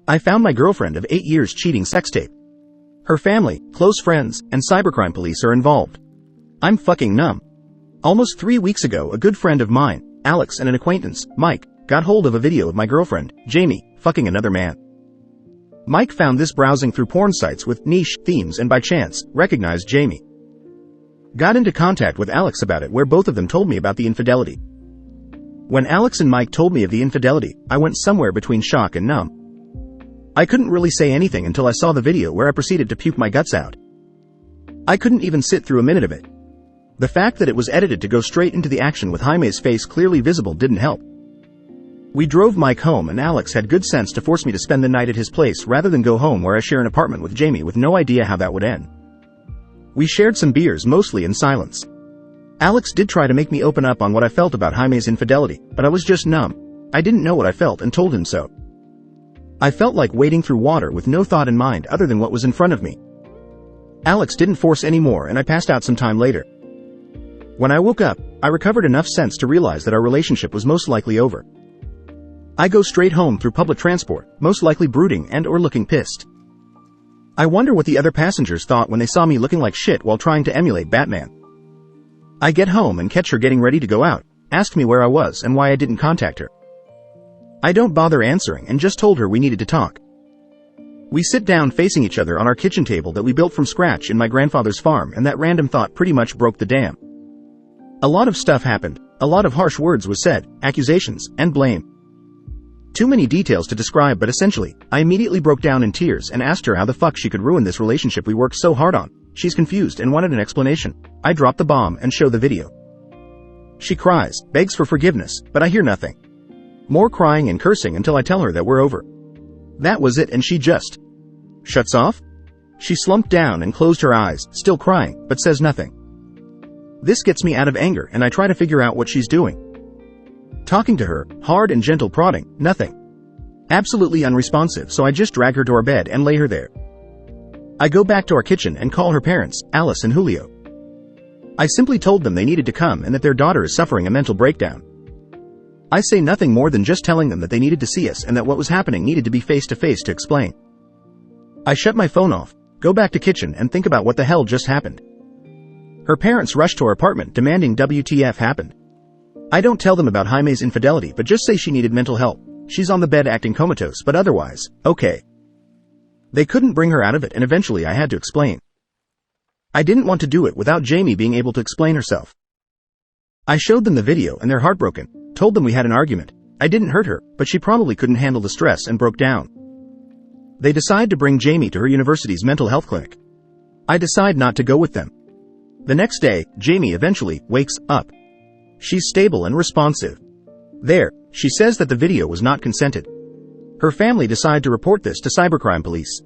I found my girlfriend of 8 years cheating sex tape. Her family, close friends, and Cybercrime Police are involved. I'm fucking numb. Almost 3 weeks ago, a good friend of mine, Alex, and an acquaintance, Mike, got hold of a video of my girlfriend, Jamie, fucking another man. Mike found this browsing through porn sites with niche themes and by chance, recognized Jamie. Got into contact with Alex about it, where both of them told me about the infidelity. When Alex and Mike told me of the infidelity, I went somewhere between shock and numb. I couldn't really say anything until I saw the video, where I proceeded to puke my guts out. I couldn't even sit through a minute of it. The fact that it was edited to go straight into the action with Jaime's face clearly visible didn't help. We drove Mike home, and Alex had good sense to force me to spend the night at his place rather than go home where I share an apartment with Jamie with no idea how that would end. We shared some beers, mostly in silence. Alex did try to make me open up on what I felt about Jaime's infidelity, but I was just numb. I didn't know what I felt and told him so. I felt like wading through water with no thought in mind other than what was in front of me. Alex didn't force any more, and I passed out some time later. When I woke up, I recovered enough sense to realize that our relationship was most likely over. I go straight home through public transport, most likely brooding and or looking pissed. I wonder what the other passengers thought when they saw me looking like shit while trying to emulate Batman. I get home and catch her getting ready to go out, asked me where I was and why I didn't contact her. I don't bother answering and just told her we needed to talk. We sit down facing each other on our kitchen table that we built from scratch in my grandfather's farm, and that random thought pretty much broke the dam. A lot of stuff happened, a lot of harsh words was said, accusations, and blame. Too many details to describe, but essentially, I immediately broke down in tears and asked her how the fuck she could ruin this relationship we worked so hard on. She's confused and wanted an explanation. I drop the bomb and show the video. She cries, begs for forgiveness, but I hear nothing. More crying and cursing until I tell her that we're over. That was it, and she just shuts off. She slumped down and closed her eyes, still crying, but says nothing. This gets me out of anger, and I try to figure out what she's doing. Talking to her, hard and gentle prodding, nothing. Absolutely unresponsive, so I just drag her to our bed and lay her there. I go back to our kitchen and call her parents, Alice and Julio. I simply told them they needed to come and that their daughter is suffering a mental breakdown. I say nothing more than just telling them that they needed to see us and that what was happening needed to be face-to-face to explain. I shut my phone off, go back to kitchen and think about what the hell just happened. Her parents rush to our apartment demanding WTF happened. I don't tell them about Jaime's infidelity, but just say she needed mental help. She's on the bed acting comatose, but otherwise, okay. They couldn't bring her out of it, and eventually I had to explain. I didn't want to do it without Jamie being able to explain herself. I showed them the video and they're heartbroken, told them we had an argument. I didn't hurt her, but she probably couldn't handle the stress and broke down. They decide to bring Jamie to her university's mental health clinic. I decide not to go with them. The next day, Jamie eventually wakes up. She's stable and responsive. There, she says that the video was not consented. Her family decide to report this to Cybercrime Police.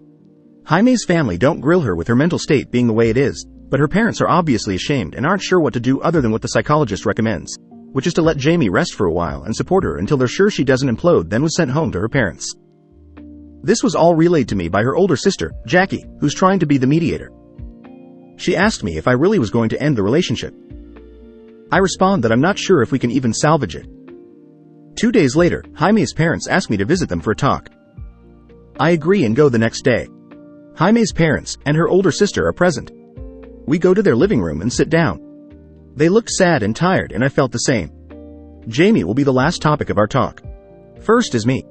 Jaime's family don't grill her with her mental state being the way it is, but her parents are obviously ashamed and aren't sure what to do other than what the psychologist recommends, which is to let Jamie rest for a while and support her until they're sure she doesn't implode, then was sent home to her parents. This was all relayed to me by her older sister, Jackie, who's trying to be the mediator. She asked me if I really was going to end the relationship. I respond that I'm not sure if we can even salvage it. 2 days later, Jaime's parents ask me to visit them for a talk. I agree and go the next day. Jaime's parents and her older sister are present. We go to their living room and sit down. They looked sad and tired, and I felt the same. Jamie will be the last topic of our talk. First is me.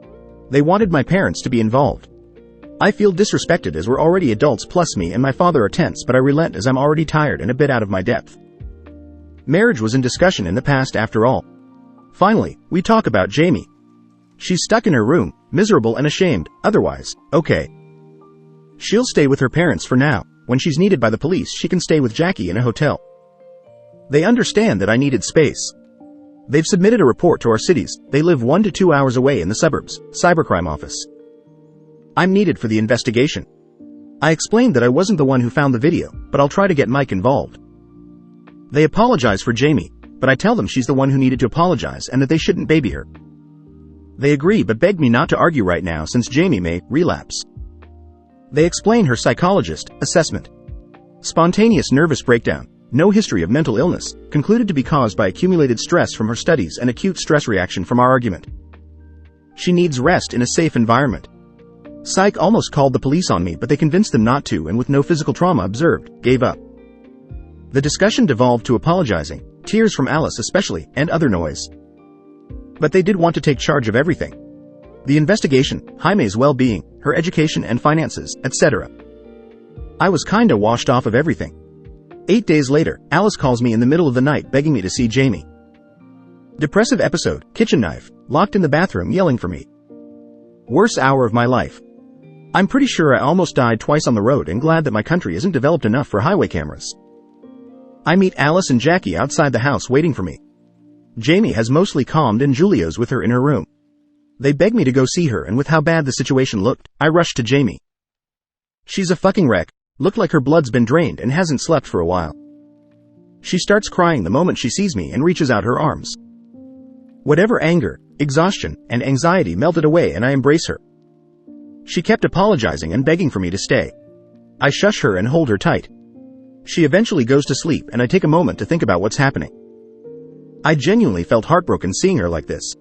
They wanted my parents to be involved. I feel disrespected as we're already adults, plus me and my father are tense, but I relent as I'm already tired and a bit out of my depth. Marriage was in discussion in the past after all. Finally, we talk about Jamie. She's stuck in her room, miserable and ashamed, otherwise, okay. She'll stay with her parents for now. When she's needed by the police, she can stay with Jackie in a hotel. They understand that I needed space. They've submitted a report to our cities. They live 1 to 2 hours away in the suburbs, cybercrime office. I'm needed for the investigation. I explained that I wasn't the one who found the video, but I'll try to get Mike involved. They apologize for Jamie, but I tell them she's the one who needed to apologize and that they shouldn't baby her. They agree but beg me not to argue right now since Jamie may relapse. They explain her psychologist assessment. Spontaneous nervous breakdown, no history of mental illness, concluded to be caused by accumulated stress from her studies and acute stress reaction from our argument. She needs rest in a safe environment. Psych almost called the police on me, but they convinced them not to, and with no physical trauma observed, gave up. The discussion devolved to apologizing, tears from Alice especially, and other noise. But they did want to take charge of everything. The investigation, Jaime's well-being, her education and finances, etc. I was kinda washed off of everything. 8 days later, Alice calls me in the middle of the night begging me to see Jamie. Depressive episode, kitchen knife, locked in the bathroom yelling for me. Worst hour of my life. I'm pretty sure I almost died twice on the road and glad that my country isn't developed enough for highway cameras. I meet Alice and Jackie outside the house waiting for me. Jamie has mostly calmed and Julio's with her in her room. They beg me to go see her, and with how bad the situation looked, I rushed to Jamie. She's a fucking wreck, looked like her blood's been drained and hasn't slept for a while. She starts crying the moment she sees me and reaches out her arms. Whatever anger, exhaustion, and anxiety melted away and I embrace her. She kept apologizing and begging for me to stay. I shush her and hold her tight. She eventually goes to sleep and I take a moment to think about what's happening. I genuinely felt heartbroken seeing her like this.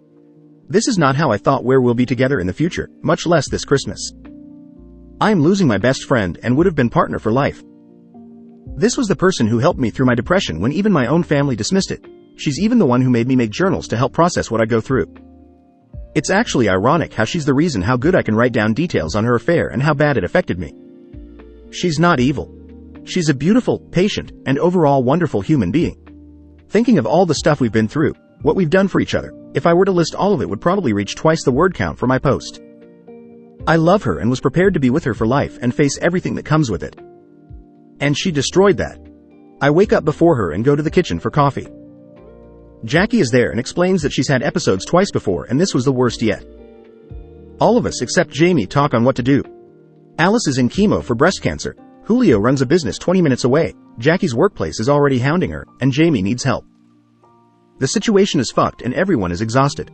This is not how I thought we'll be together in the future, much less this Christmas. I am losing my best friend and would have been partner for life. This was the person who helped me through my depression when even my own family dismissed it. She's even the one who made me make journals to help process what I go through. It's actually ironic how she's the reason how good I can write down details on her affair and how bad it affected me. She's not evil. She's a beautiful, patient, and overall wonderful human being. Thinking of all the stuff we've been through, what we've done for each other, if I were to list all of it would probably reach twice the word count for my post. I love her and was prepared to be with her for life and face everything that comes with it. And she destroyed that. I wake up before her and go to the kitchen for coffee. Jackie is there and explains that she's had episodes twice before and this was the worst yet. All of us except Jamie talk on what to do. Alice is in chemo for breast cancer. Julio runs a business 20 minutes away, Jackie's workplace is already hounding her, and Jamie needs help. The situation is fucked and everyone is exhausted.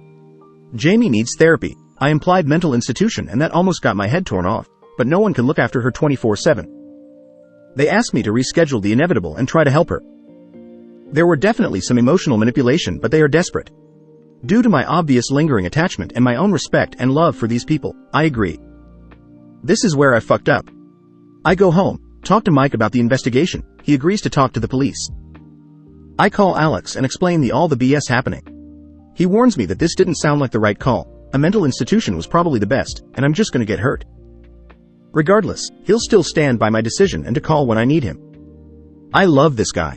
Jamie needs therapy. I implied mental institution and that almost got my head torn off, but no one can look after her 24/7. They asked me to reschedule the inevitable and try to help her. There were definitely some emotional manipulation, but they are desperate. Due to my obvious lingering attachment and my own respect and love for these people, I agree. This is where I fucked up. I go home, talk to Mike about the investigation, he agrees to talk to the police. I call Alex and explain all the BS happening. He warns me that this didn't sound like the right call, a mental institution was probably the best, and I'm just gonna get hurt. Regardless, he'll still stand by my decision and to call when I need him. I love this guy.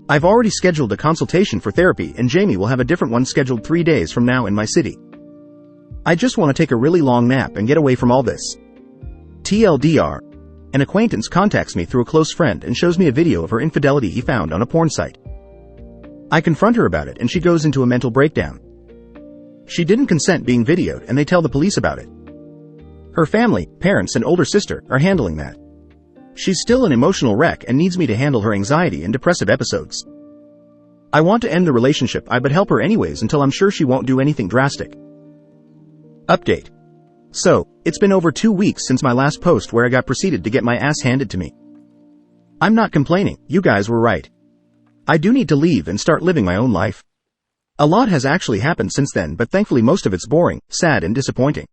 I've already scheduled a consultation for therapy and Jamie will have a different one scheduled 3 days from now in my city. I just want to take a really long nap and get away from all this. TLDR. An acquaintance contacts me through a close friend and shows me a video of her infidelity he found on a porn site. I confront her about it and she goes into a mental breakdown. She didn't consent being videoed and they tell the police about it. Her family, parents and older sister are handling that. She's still an emotional wreck and needs me to handle her anxiety and depressive episodes. I want to end the relationship but help her anyways until I'm sure she won't do anything drastic. Update. So, it's been over 2 weeks since my last post where I got proceeded to get my ass handed to me. I'm not complaining, you guys were right. I do need to leave and start living my own life. A lot has actually happened since then, but thankfully most of it's boring, sad and disappointing.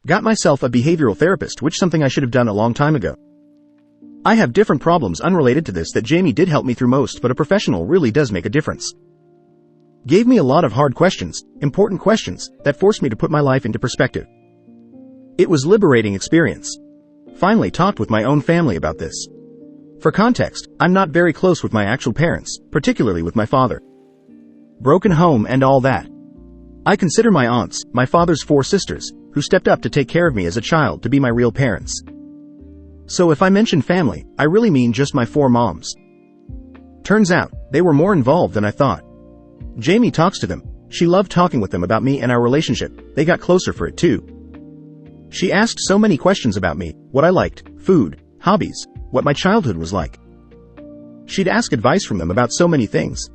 Got myself a behavioral therapist, which something I should have done a long time ago. I have different problems unrelated to this that Jamie did help me through most, but a professional really does make a difference. Gave me a lot of hard questions, important questions, that forced me to put my life into perspective. It was liberating experience. Finally talked with my own family about this. For context, I'm not very close with my actual parents, particularly with my father. Broken home and all that. I consider my aunts, my father's 4 sisters, who stepped up to take care of me as a child, to be my real parents. So if I mention family, I really mean just my 4 moms. Turns out, they were more involved than I thought. Jamie talks to them. She loved talking with them about me and our relationship. They got closer for it too. She asked so many questions about me, what I liked, food, hobbies, what my childhood was like. She'd ask advice from them about so many things.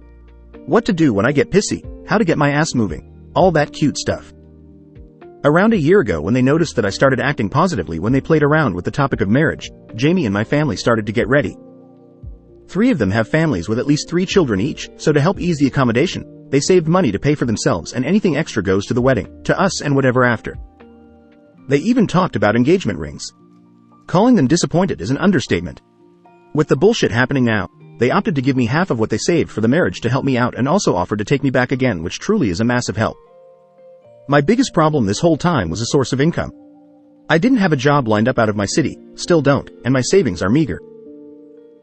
What to do when I get pissy, how to get my ass moving, all that cute stuff. Around a year ago, when they noticed that I started acting positively when they played around with the topic of marriage, Jamie and my family started to get ready. 3 of them have families with at least 3 children each, so to help ease the accommodation, they saved money to pay for themselves and anything extra goes to the wedding, to us and whatever after. They even talked about engagement rings. Calling them disappointed is an understatement. With the bullshit happening now, they opted to give me half of what they saved for the marriage to help me out and also offered to take me back again, which truly is a massive help. My biggest problem this whole time was a source of income. I didn't have a job lined up out of my city, still don't, and my savings are meager.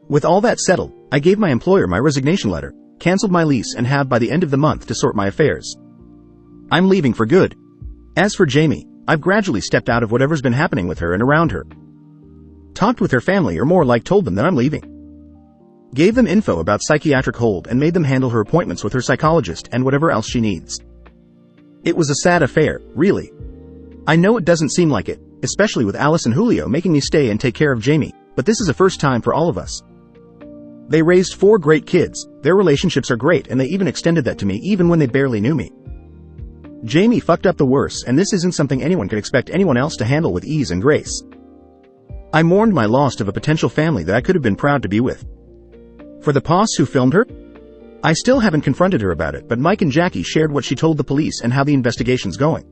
With all that settled, I gave my employer my resignation letter, canceled my lease, and have by the end of the month to sort my affairs. I'm leaving for good. As for Jamie, I've gradually stepped out of whatever's been happening with her and around her. Talked with her family, or more like told them that I'm leaving. Gave them info about psychiatric hold and made them handle her appointments with her psychologist and whatever else she needs. It was a sad affair, really. I know it doesn't seem like it, especially with Alice and Julio making me stay and take care of Jamie, but this is a first time for all of us. They raised 4 great kids, their relationships are great, and they even extended that to me even when they barely knew me. Jamie fucked up the worst, and this isn't something anyone can expect anyone else to handle with ease and grace. I mourned my loss of a potential family that I could have been proud to be with. For the boss who filmed her? I still haven't confronted her about it, but Mike and Jackie shared what she told the police and how the investigation's going.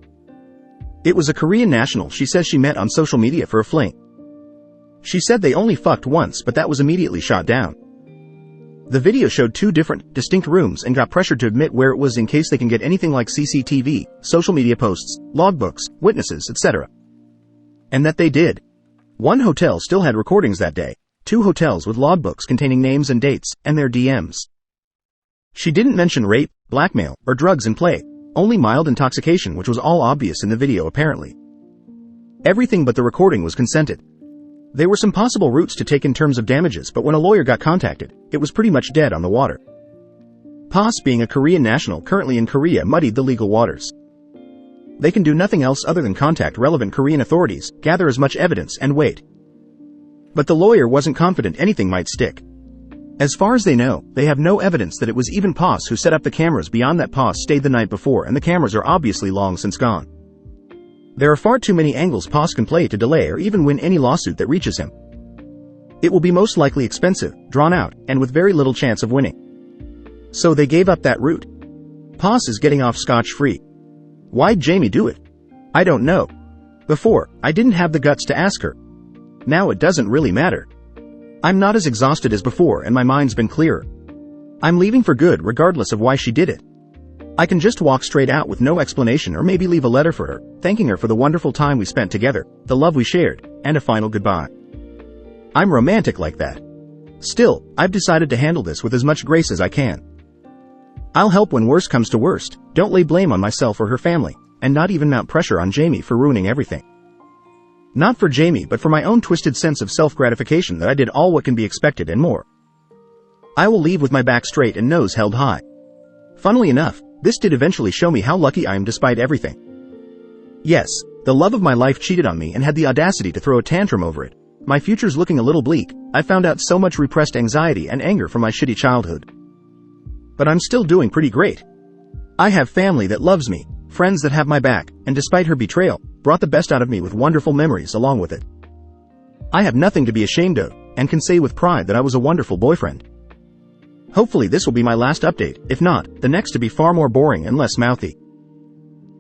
It was a Korean national she says she met on social media for a fling. She said they only fucked once, but that was immediately shot down. The video showed 2 different, distinct rooms and got pressured to admit where it was in case they can get anything like CCTV, social media posts, logbooks, witnesses, etc. And that they did. 1 hotel still had recordings that day, 2 hotels with logbooks containing names and dates, and their DMs. She didn't mention rape, blackmail, or drugs in play, only mild intoxication, which was all obvious in the video apparently. Everything but the recording was consented. There were some possible routes to take in terms of damages, but when a lawyer got contacted, it was pretty much dead on the water. POS, being a Korean national currently in Korea, muddied the legal waters. They can do nothing else other than contact relevant Korean authorities, gather as much evidence, and wait. But the lawyer wasn't confident anything might stick. As far as they know, they have no evidence that it was even POS who set up the cameras beyond that POS stayed the night before, and the cameras are obviously long since gone. There are far too many angles POS can play to delay or even win any lawsuit that reaches him. It will be most likely expensive, drawn out, and with very little chance of winning. So they gave up that route. POS is getting off scotch-free. Why'd Jamie do it? I don't know. Before, I didn't have the guts to ask her. Now it doesn't really matter. I'm not as exhausted as before, and my mind's been clearer. I'm leaving for good regardless of why she did it. I can just walk straight out with no explanation, or maybe leave a letter for her, thanking her for the wonderful time we spent together, the love we shared, and a final goodbye. I'm romantic like that. Still, I've decided to handle this with as much grace as I can. I'll help when worst comes to worst, don't lay blame on myself or her family, and not even mount pressure on Jamie for ruining everything. Not for Jamie, but for my own twisted sense of self-gratification that I did all what can be expected and more. I will leave with my back straight and nose held high. Funnily enough, this did eventually show me how lucky I am despite everything. Yes, the love of my life cheated on me and had the audacity to throw a tantrum over it. My future's looking a little bleak. I found out so much repressed anxiety and anger from my shitty childhood. But I'm still doing pretty great. I have family that loves me, friends that have my back, and despite her betrayal, brought the best out of me with wonderful memories along with it. I have nothing to be ashamed of, and can say with pride that I was a wonderful boyfriend. Hopefully this will be my last update, if not, the next to be far more boring and less mouthy.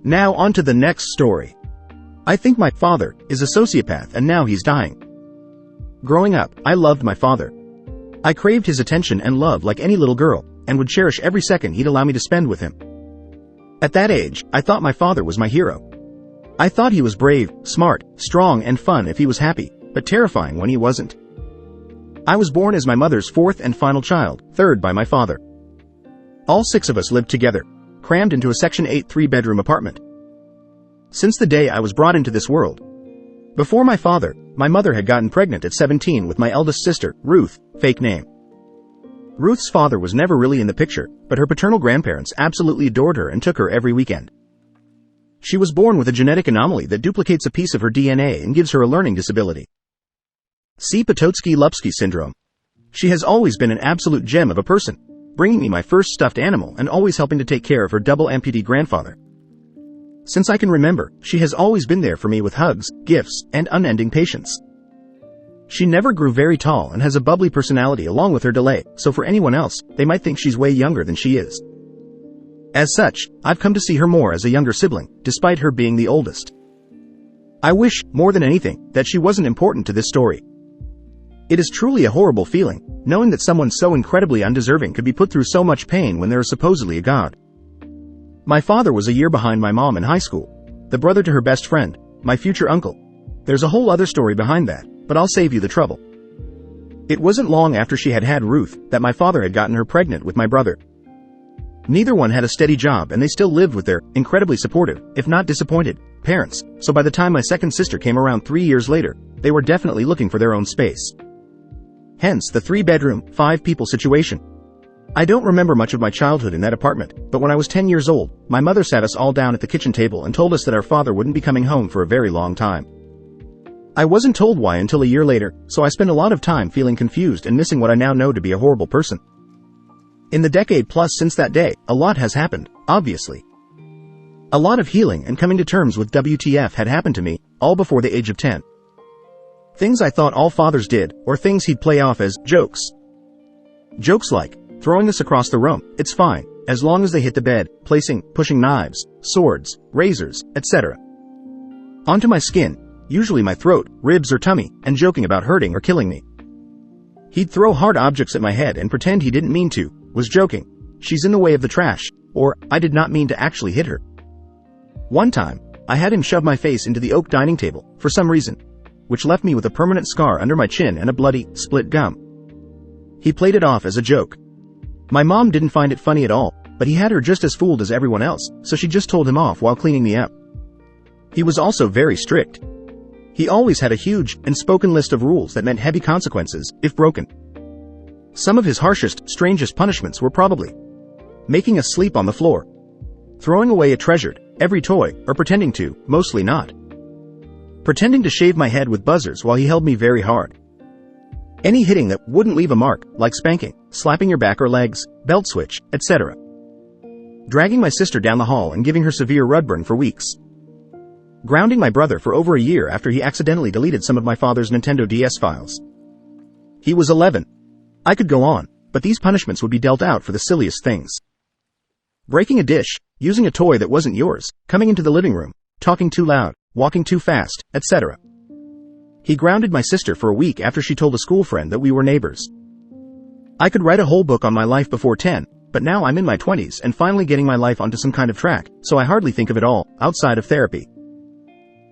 Now on to the next story. I think my father is a sociopath and now he's dying. Growing up, I loved my father. I craved his attention and love like any little girl, and would cherish every second he'd allow me to spend with him. At that age, I thought my father was my hero. I thought he was brave, smart, strong, and fun if he was happy, but terrifying when he wasn't. I was born as my mother's 4th and final child, 3rd by my father. All 6 of us lived together, crammed into a Section 8 3-bedroom apartment. Since the day I was brought into this world. Before my father, my mother had gotten pregnant at 17 with my eldest sister, Ruth, fake name. Ruth's father was never really in the picture, but her paternal grandparents absolutely adored her and took her every weekend. She was born with a genetic anomaly that duplicates a piece of her DNA and gives her a learning disability. See Potocki-Lupski syndrome. She has always been an absolute gem of a person, bringing me my first stuffed animal and always helping to take care of her double amputee grandfather. Since I can remember, she has always been there for me with hugs, gifts, and unending patience. She never grew very tall and has a bubbly personality along with her delay, so for anyone else, they might think she's way younger than she is. As such, I've come to see her more as a younger sibling, despite her being the oldest. I wish, more than anything, that she wasn't important to this story. It is truly a horrible feeling, knowing that someone so incredibly undeserving could be put through so much pain when there is supposedly a God. My father was a year behind my mom in high school, the brother to her best friend, my future uncle. There's a whole other story behind that, but I'll save you the trouble. It wasn't long after she had had Ruth that my father had gotten her pregnant with my brother. Neither one had a steady job and they still lived with their incredibly supportive, if not disappointed, parents, so by the time my second sister came around 3 years later, they were definitely looking for their own space. Hence the 3-bedroom, 5-people situation. I don't remember much of my childhood in that apartment, but when I was 10 years old, my mother sat us all down at the kitchen table and told us that our father wouldn't be coming home for a very long time. I wasn't told why until a year later, so I spent a lot of time feeling confused and missing what I now know to be a horrible person. In the decade plus since that day, a lot has happened, obviously. A lot of healing and coming to terms with WTF had happened to me, all before the age of 10. Things I thought all fathers did, or things he'd play off as jokes. Jokes like, throwing this across the room, it's fine, as long as they hit the bed, pushing knives, swords, razors, etc. onto my skin, usually my throat, ribs or tummy, and joking about hurting or killing me. He'd throw hard objects at my head and pretend he didn't mean to, was joking, she's in the way of the trash, or I did not mean to actually hit her. One time, I had him shove my face into the oak dining table, for some reason, which left me with a permanent scar under my chin and a bloody, split gum. He played it off as a joke. My mom didn't find it funny at all, but he had her just as fooled as everyone else, so she just told him off while cleaning me up. He was also very strict. He always had a huge, unspoken list of rules that meant heavy consequences, if broken. Some of his harshest, strangest punishments were probably making us sleep on the floor, throwing away a treasured, every toy, or pretending to, mostly not. Pretending to shave my head with buzzers while he held me very hard. Any hitting that wouldn't leave a mark, like spanking, slapping your back or legs, belt switch, etc. Dragging my sister down the hall and giving her severe rugburn for weeks. Grounding my brother for over a year after he accidentally deleted some of my father's Nintendo DS files. He was 11. I could go on, but these punishments would be dealt out for the silliest things. Breaking a dish, using a toy that wasn't yours, coming into the living room, talking too loud, walking too fast, etc. He grounded my sister for a week after she told a school friend that we were neighbors. I could write a whole book on my life before 10, but now I'm in my 20s and finally getting my life onto some kind of track, so I hardly think of it all, outside of therapy.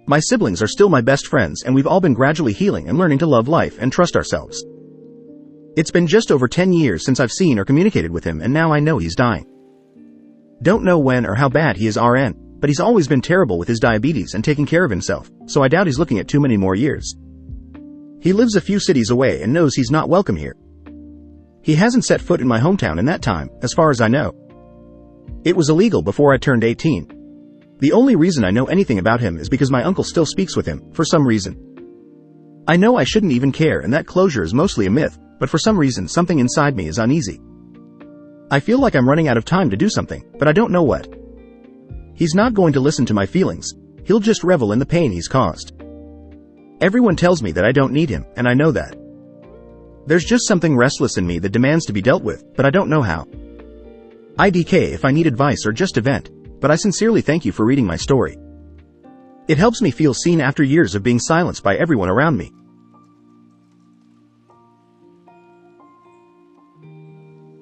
My siblings are still my best friends and we've all been gradually healing and learning to love life and trust ourselves. It's been just over 10 years since I've seen or communicated with him and now I know he's dying. Don't know when or how bad he is RN, but he's always been terrible with his diabetes and taking care of himself, so I doubt he's looking at too many more years. He lives a few cities away and knows he's not welcome here. He hasn't set foot in my hometown in that time, as far as I know. It was illegal before I turned 18. The only reason I know anything about him is because my uncle still speaks with him, for some reason. I know I shouldn't even care and that closure is mostly a myth, but for some reason something inside me is uneasy. I feel like I'm running out of time to do something, but I don't know what. He's not going to listen to my feelings, he'll just revel in the pain he's caused. Everyone tells me that I don't need him, and I know that. There's just something restless in me that demands to be dealt with, but I don't know how. IDK if I need advice or just a vent, but I sincerely thank you for reading my story. It helps me feel seen after years of being silenced by everyone around me.